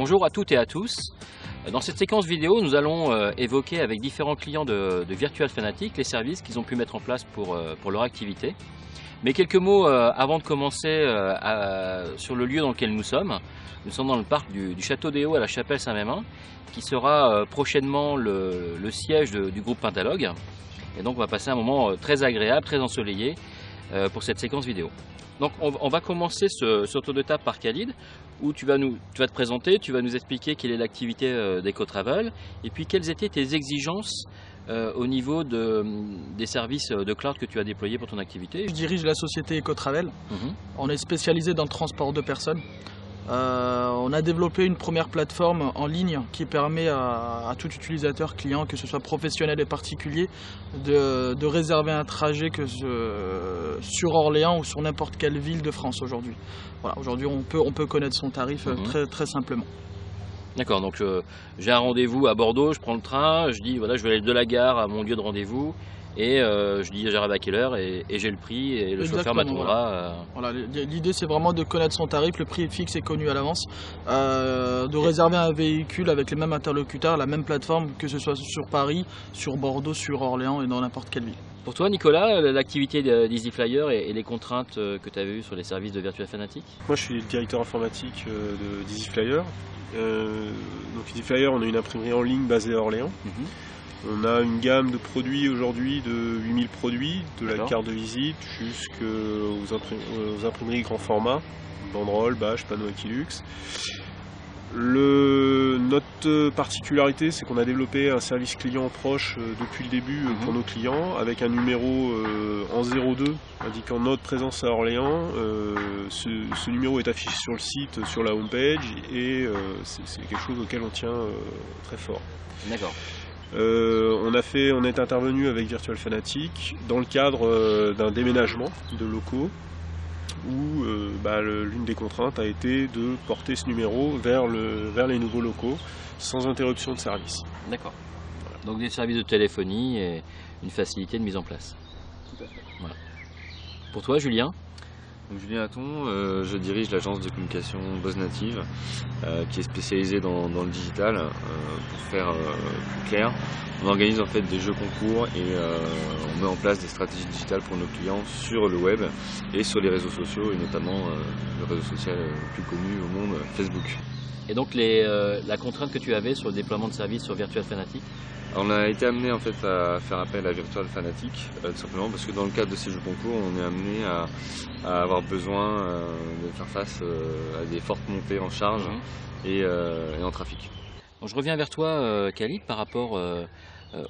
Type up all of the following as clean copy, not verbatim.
Bonjour à toutes et à tous. Dans cette séquence vidéo, nous allons évoquer avec différents clients de Virtual Fanatic les services qu'ils ont pu mettre en place pour leur activité. Mais quelques mots avant de commencer sur le lieu dans lequel nous sommes. Nous sommes dans le parc du Château des Hauts à la Chapelle Saint-Mémin, qui sera prochainement le siège du groupe Pentalogue. Et donc on va passer un moment très agréable, très ensoleillé pour cette séquence vidéo. Donc on va commencer ce tour de table par Khalid, où tu vas te présenter, tu vas nous expliquer quelle est l'activité d'EcoTravel, et puis quelles étaient tes exigences au niveau des services de cloud que tu as déployés pour ton activité. Je dirige la société EcoTravel. On est spécialisé dans le transport de personnes. On a développé une première plateforme en ligne qui permet à tout utilisateur, client, que ce soit professionnel et particulier, de réserver un trajet sur Orléans ou sur n'importe quelle ville de France aujourd'hui. Voilà, aujourd'hui on peut connaître son tarif très simplement. D'accord, donc j'ai un rendez-vous à Bordeaux, je prends le train, je dis voilà, je vais aller de la gare à mon lieu de rendez-vous. Et je dis j'arrive à quelle heure et j'ai le prix et le chauffeur m'attendra. Voilà. L'idée c'est vraiment de connaître son tarif, le prix est fixe et connu à l'avance, de réserver un véhicule avec les mêmes interlocuteurs, la même plateforme, que ce soit sur Paris, sur Bordeaux, sur Orléans et dans n'importe quelle ville. Pour toi Nicolas, l'activité d'EasyFlyer et les contraintes que tu avais eues sur les services de Virtual Fanatic? Moi je suis le directeur informatique d'EasyFlyer. Donc EasyFlyer, on a une imprimerie en ligne basée à Orléans. On a une gamme de produits aujourd'hui de 8000 produits, de la carte de visite jusqu'aux imprimeries grand format, banderoles, bâches, panneaux Aquilux. Notre particularité, c'est qu'on a développé un service client proche depuis le début pour nos clients, avec un numéro en 02 indiquant notre présence à Orléans. Ce numéro est affiché sur le site, sur la homepage, et c'est quelque chose auquel on tient très fort. D'accord. On est intervenu avec Virtual Fanatic dans le cadre d'un déménagement de locaux où l'une des contraintes a été de porter ce numéro vers les nouveaux locaux sans interruption de service. D'accord. Voilà. Donc des services de téléphonie et une facilité de mise en place. Tout à fait. Voilà. Pour toi Julien? Donc, Julien Hatton, je dirige l'agence de communication Bosnative qui est spécialisée dans le digital. Pour faire plus clair, on organise en fait des jeux concours et on met en place des stratégies digitales pour nos clients sur le web et sur les réseaux sociaux, et notamment le réseau social le plus connu au monde, Facebook. Et donc la contrainte que tu avais sur le déploiement de services sur Virtual Fanatic? On a été amené en fait à faire appel à Virtual Fanatic, tout simplement parce que dans le cadre de ces jeux concours, on est amené à avoir besoin de faire face à des fortes montées en charge et en trafic. Donc je reviens vers toi Khalid par rapport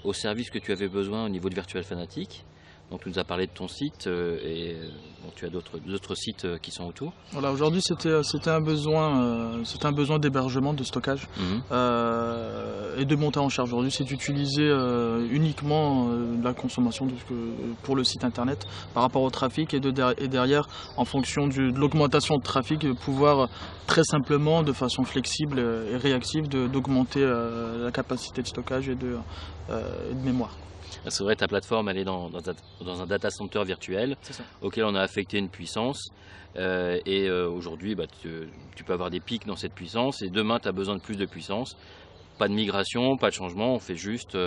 aux services que tu avais besoin au niveau de Virtual Fanatic. Donc tu nous as parlé de ton site et bon, tu as d'autres sites qui sont autour. Voilà, aujourd'hui c'était un besoin d'hébergement, de stockage et de montée en charge. Aujourd'hui c'est d'utiliser uniquement la consommation pour le site internet par rapport au trafic, et derrière en fonction de l'augmentation de trafic, pouvoir très simplement, de façon flexible et réactive, d'augmenter la capacité de stockage et de mémoire. C'est vrai, ta plateforme elle est dans un data center virtuel auquel on a affecté une puissance et aujourd'hui tu peux avoir des pics dans cette puissance, et demain tu as besoin de plus de puissance. Pas de migration, pas de changement, on fait juste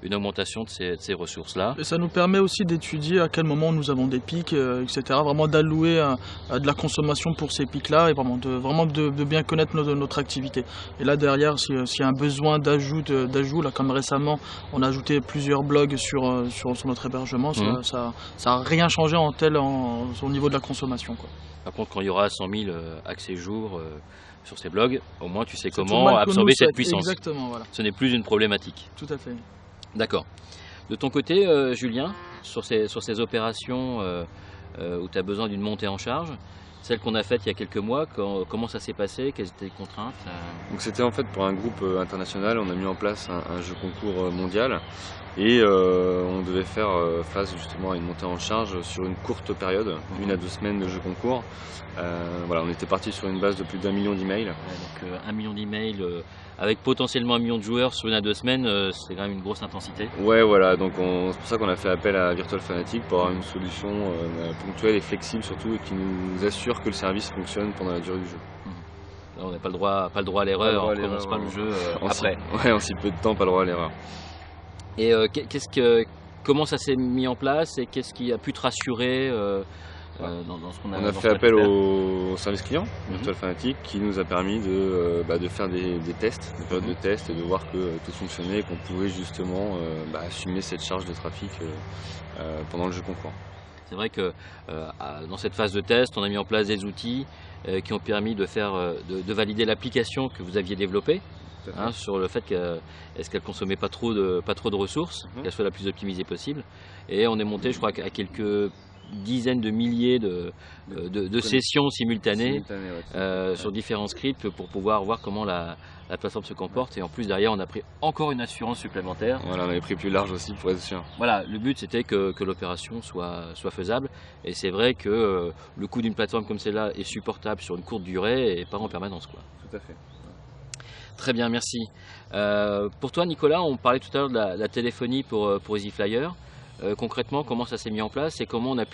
une augmentation de ces ressources-là. Et ça nous permet aussi d'étudier à quel moment nous avons des pics, etc. Vraiment d'allouer de la consommation pour ces pics-là, et vraiment de bien connaître notre activité. Et là derrière, s'il y a un besoin d'ajout, là comme récemment, on a ajouté plusieurs blogs sur notre hébergement, ça n'a rien changé au niveau de la consommation, quoi. Par contre, quand il y aura 100 000 accès jour sur ces blogs, au moins tu sais comment absorber cette puissance. Exactement, voilà. Ce n'est plus une problématique. Tout à fait. D'accord. De ton côté, Julien, sur ces opérations où tu as besoin d'une montée en charge, celle qu'on a faite il y a quelques mois, comment ça s'est passé? Quelles étaient les contraintes? Donc c'était en fait pour un groupe international, on a mis en place un jeu concours mondial, et on devait faire face justement à une montée en charge sur une courte période, 1 à 2 semaines de jeu concours. Voilà, on était parti sur une base de plus d'1 million d'emails. Donc 1 million d'emails avec potentiellement 1 million de joueurs sur 1 à 2 semaines, c'est quand même une grosse intensité. Ouais, voilà, donc c'est pour ça qu'on a fait appel à Virtual Fanatic pour avoir une solution ponctuelle et flexible surtout, et qui nous assure que le service fonctionne pendant la durée du jeu. On n'a pas le droit à l'erreur, on ne commence pas le jeu après. Ouais, en si peu de temps, pas le droit à l'erreur. Et comment ça s'est mis en place et qu'est-ce qui a pu te rassurer dans ce qu'on a On a fait appel au service client, Virtual Fanatic, qui nous a permis de faire des tests, des périodes de tests et de voir que tout fonctionnait et qu'on pouvait justement assumer cette charge de trafic pendant le jeu concours. C'est vrai que dans cette phase de test, on a mis en place des outils qui ont permis de valider l'application que vous aviez développée sur le fait qu'elle consommait pas trop de ressources, qu'elle soit la plus optimisée possible. Et on est monté, je crois, à quelques dizaines de milliers de sessions simultanées sur différents scripts pour pouvoir voir comment la plateforme se comporte. Et en plus, derrière, on a pris encore une assurance supplémentaire. Voilà, on avait pris plus large aussi pour être sûr. Voilà, le but c'était que l'opération soit faisable. Et c'est vrai que le coût d'une plateforme comme celle-là est supportable sur une courte durée et pas en permanence, quoi. Tout à fait. Très bien, merci. Pour toi, Nicolas, on parlait tout à l'heure de la téléphonie pour EasyFlyer. Concrètement, comment ça s'est mis en place et comment on a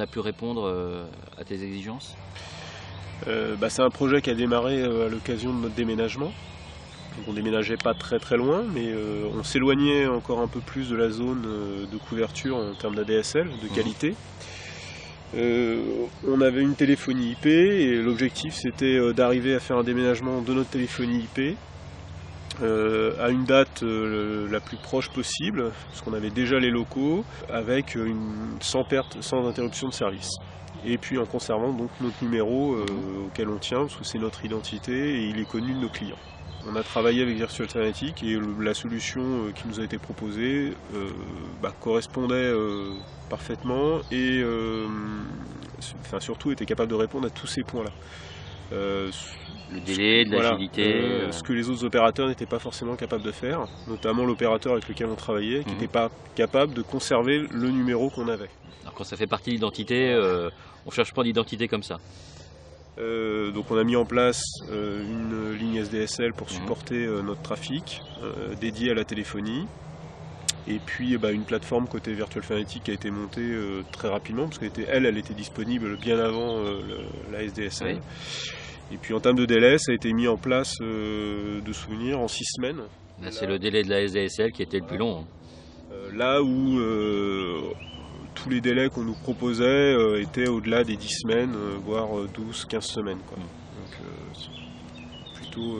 pu répondre à tes exigences? C'est un projet qui a démarré à l'occasion de notre déménagement. Donc on déménageait pas très loin, mais on s'éloignait encore un peu plus de la zone de couverture en termes d'ADSL, de qualité. On avait une téléphonie IP et l'objectif c'était d'arriver à faire un déménagement de notre téléphonie IP à une date la plus proche possible, parce qu'on avait déjà les locaux, avec sans perte, sans interruption de service. Et puis en conservant donc notre numéro auquel on tient, parce que c'est notre identité et il est connu de nos clients. On a travaillé avec Virtual Fanatic et la solution qui nous a été proposée correspondait parfaitement et surtout était capable de répondre à tous ces points-là. Le délai, de l'agilité. Ce que les autres opérateurs n'étaient pas forcément capables de faire, notamment l'opérateur avec lequel on travaillait, qui n'était pas capable de conserver le numéro qu'on avait. Alors quand ça fait partie de l'identité, on ne cherche pas d'identité comme ça. Donc on a mis en place une ligne SDSL pour supporter notre trafic dédié à la téléphonie. Et puis une plateforme côté Virtual Fanatic qui a été montée très rapidement, parce qu'elle était disponible bien avant la SDSL. Oui. Et puis en termes de délai, ça a été mis en place de souvenir en 6 semaines. C'est le délai de la SDSL qui était le plus long. Là où tous les délais qu'on nous proposait étaient au-delà des 10 semaines, voire 12-15 semaines, quoi. Donc c'est plutôt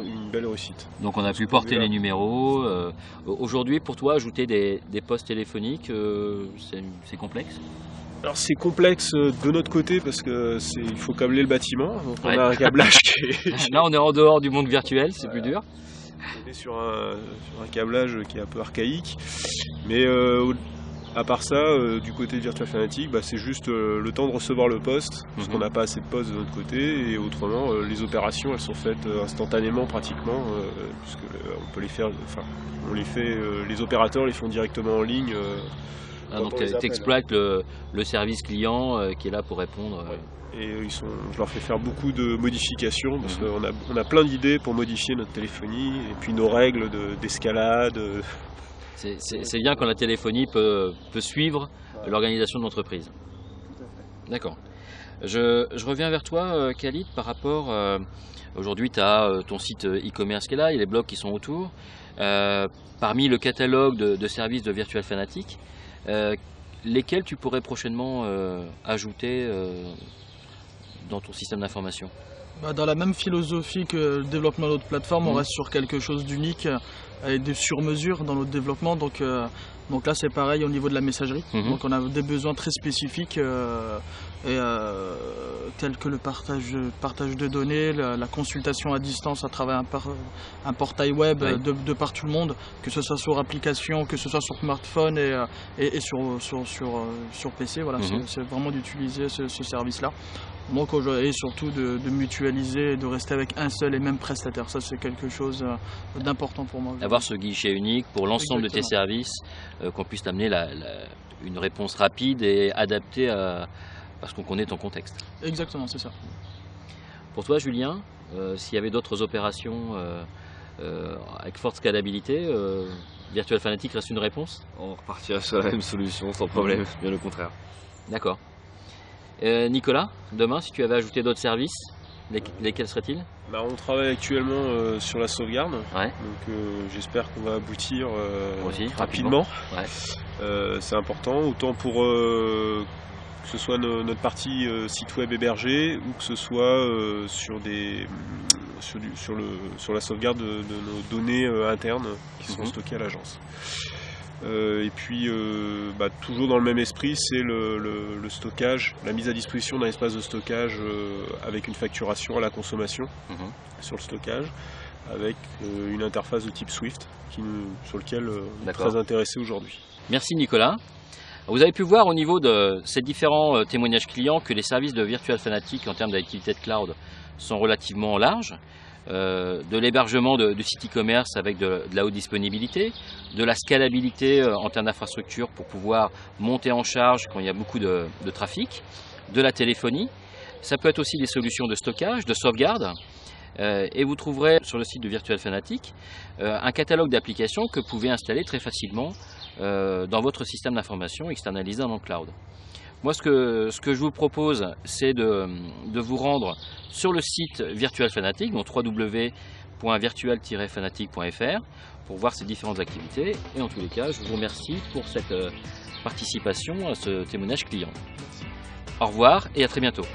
une belle réussite. Donc on a pu porter les numéros. Aujourd'hui, pour toi, ajouter des postes téléphoniques, c'est complexe? Alors c'est complexe de notre côté parce que il faut câbler le bâtiment, donc on a un câblage qui est... Là on est en dehors du monde virtuel, c'est plus dur. On est sur un câblage qui est un peu archaïque, mais à part ça, du côté de Virtual Fanatic, c'est juste le temps de recevoir le poste, parce qu'on n'a pas assez de postes de notre côté, et autrement les opérations elles sont faites instantanément pratiquement, puisque on peut les faire, les opérateurs les font directement en ligne. Donc tu exploites le service client qui est là pour répondre. Et je leur fais faire beaucoup de modifications parce qu'on a plein d'idées pour modifier notre téléphonie et puis nos règles d'escalade. C'est bien quand la téléphonie peut suivre l'organisation de l'entreprise. D'accord. Je reviens vers toi, Khalid, par rapport... Aujourd'hui, tu as ton site e-commerce qui est là, il y a les blogs qui sont autour. Parmi le catalogue de services de Virtual Fanatic, lesquels tu pourrais prochainement ajouter dans ton système d'information? Dans la même philosophie que le développement de notre plateforme, on reste sur quelque chose d'unique et de sur-mesure dans notre développement. Donc là c'est pareil au niveau de la messagerie. Donc on a des besoins très spécifiques tels que le partage de données, la consultation à distance à travers un portail web de par tout le monde, que ce soit sur application, que ce soit sur smartphone et sur PC. Voilà, c'est vraiment d'utiliser ce service-là. Donc, et surtout de mutualiser et de rester avec un seul et même prestataire. Ça, c'est quelque chose d'important pour moi. Avoir ce guichet unique pour l'ensemble de tes services, qu'on puisse t'amener une réponse rapide et adaptée parce qu'on connaît ton contexte. Exactement, c'est ça. Pour toi, Julien, s'il y avait d'autres opérations avec forte scalabilité, Virtual Fanatic reste une réponse? On repartira sur la même solution sans problème, bien le contraire. D'accord. Nicolas, demain, si tu avais ajouté d'autres services, Lesquels seraient-ils? On travaille actuellement sur la sauvegarde, ouais. Donc j'espère qu'on va aboutir aussi, rapidement. Ouais. C'est important, autant pour que ce soit notre partie site web hébergé ou que ce soit sur la sauvegarde de nos données internes qui sont stockées à l'agence. Et puis toujours dans le même esprit, c'est le stockage, la mise à disposition d'un espace de stockage avec une facturation à la consommation sur le stockage, avec une interface de type Swift sur lequel on est très intéressé aujourd'hui. Merci Nicolas. Vous avez pu voir au niveau de ces différents témoignages clients que les services de Virtual Fanatic en termes d'activité de cloud sont relativement larges. De l'hébergement de sites e-commerce avec de la haute disponibilité, de la scalabilité en termes d'infrastructure pour pouvoir monter en charge quand il y a beaucoup de trafic, de la téléphonie. Ça peut être aussi des solutions de stockage, de sauvegarde. Et vous trouverez sur le site de Virtual Fanatic un catalogue d'applications que vous pouvez installer très facilement dans votre système d'information externalisé dans le cloud. Moi, ce que je vous propose, c'est de vous rendre sur le site Virtual Fanatic, donc www.virtual-fanatic.fr, pour voir ces différentes activités. Et en tous les cas, je vous remercie pour cette participation à ce témoignage client. Au revoir et à très bientôt.